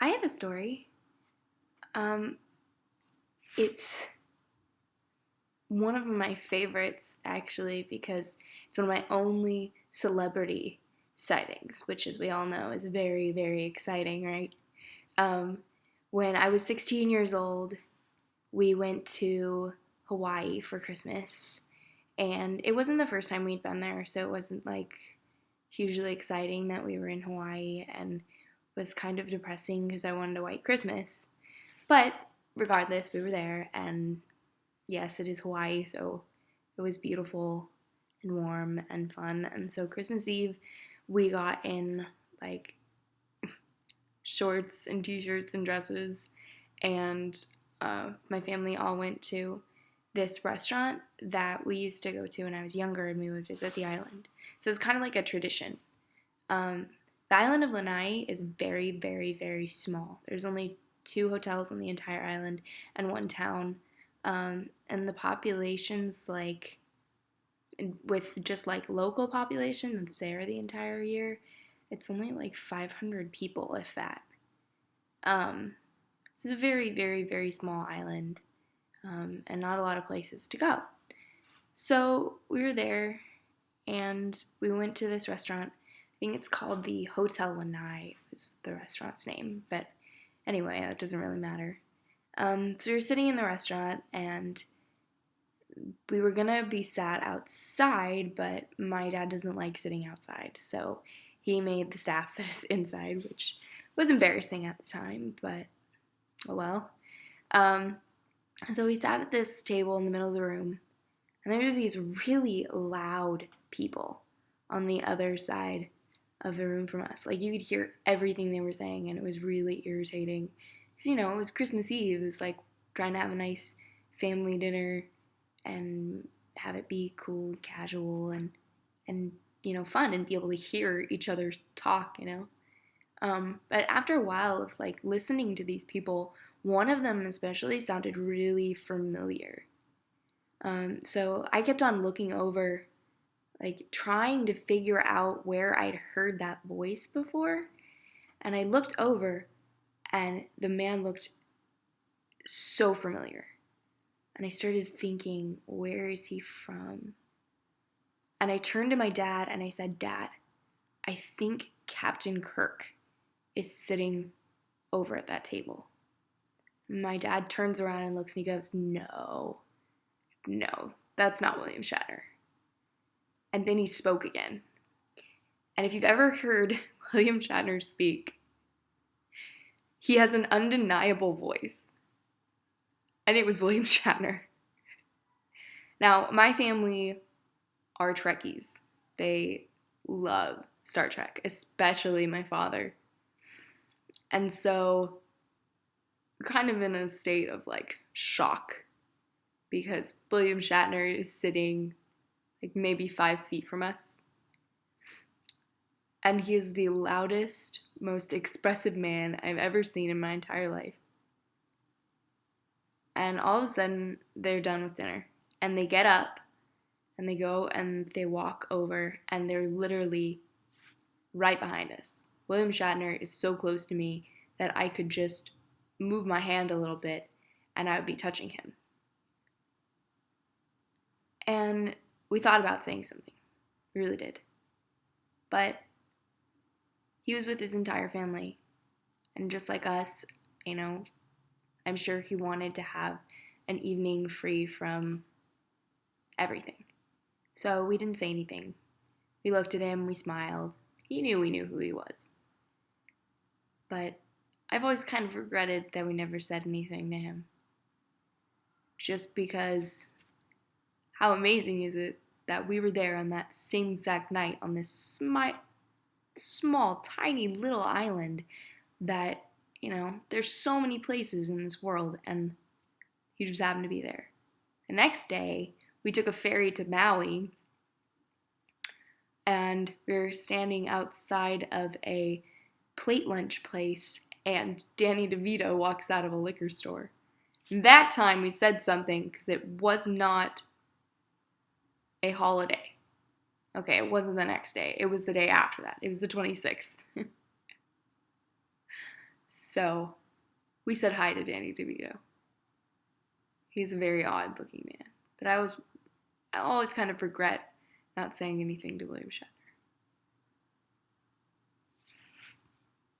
I have a story. Um, it's one of my favorites, actually, because it's one of my only celebrity sightings, which, as we all know, is very, very exciting, right? Um, when I was 16 years old, we went to Hawaii for Christmas, and it wasn't the first time we'd been there, so it wasn't like hugely exciting that we were in Hawaii, and was kind of depressing because I wanted a white Christmas. But regardless, we were there, and yes, it is Hawaii, so it was beautiful and warm and fun. And so Christmas Eve, we got in like shorts and t-shirts and dresses, and my family all went to this restaurant that we used to go to when I was younger, and we would visit the island. So it's kind of like a tradition. Um, the island of Lanai is very, very, very small. There's only two hotels on the entire island and one town. And the population's like, with just like local population that's there the entire year, it's only like 500 people, if that. So it's a very, very, very small island, and not a lot of places to go. So we were there, and we went to this restaurant. I think it's called the Hotel Lanai, is the restaurant's name. But anyway, that doesn't really matter. So we were sitting in the restaurant, and we were gonna be sat outside, but my dad doesn't like sitting outside, so he made the staff sit us inside, which was embarrassing at the time, but oh well. Um, so we sat at this table in the middle of the room, and there were these really loud people on the other side of the room from us. Like, you could hear everything they were saying, and it was really irritating. Because, it was Christmas Eve. It was like trying to have a nice family dinner and have it be cool, casual, and fun, and be able to hear each other talk. But after a while of like listening to these people, one of them especially sounded really familiar. So I kept on looking over, like trying to figure out where I'd heard that voice before. And I looked over, and the man looked so familiar. And I started thinking, where is he from? And I turned to my dad and I said, Dad, I think Captain Kirk is sitting over at that table. My dad turns around and looks, and he goes, No, that's not William Shatner. And then he spoke again. And if you've ever heard William Shatner speak, he has an undeniable voice. And it was William Shatner. Now, my family are Trekkies. They love Star Trek, especially my father. And so we're kind of in a state of like shock, because William Shatner is sitting like maybe 5 feet from us. And he is the loudest, most expressive man I've ever seen in my entire life. And all of a sudden, they're done with dinner. And they get up, and they go and they walk over, and they're literally right behind us. William Shatner is so close to me that I could just move my hand a little bit, and I would be touching him. And we thought about saying something. We really did. But he was with his entire family. And just like us, I'm sure he wanted to have an evening free from everything. So we didn't say anything. We looked at him, we smiled. We knew who he was. But I've always kind of regretted that we never said anything to him. Just because how amazing is it that we were there on that same exact night on this small, tiny little island that, there's so many places in this world, and he just happened to be there. The next day, we took a ferry to Maui, and we were standing outside of a plate lunch place, and Danny DeVito walks out of a liquor store. And that time we said something, because it was not a holiday. Okay, it wasn't the next day. It was the day after that. It was the 26th. So we said hi to Danny DeVito. He's a very odd looking man. But I always kind of regret not saying anything to William Shatner.